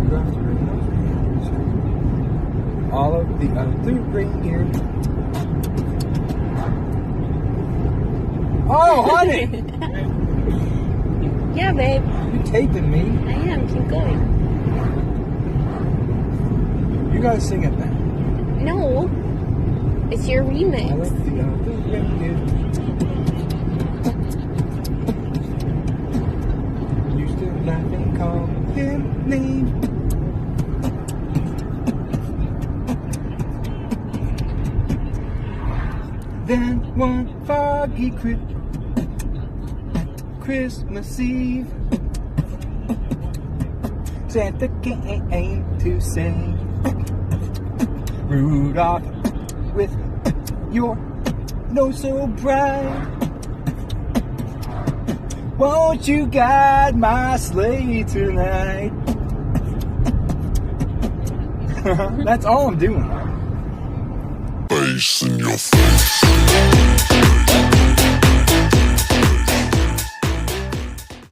Rudolph the red-nosed reindeer. All of the other reindeer. Oh, honey! Yeah, babe. You're taping me. I am. Keep going. You gotta sing it now. No. It's your All remix. of the other reindeer. Used to laugh and call him names. Then one foggy Christmas Eve, Santa came to say, Rudolph, with your nose so bright, won't you guide my sleigh tonight? That's all I'm doing. Face in your face.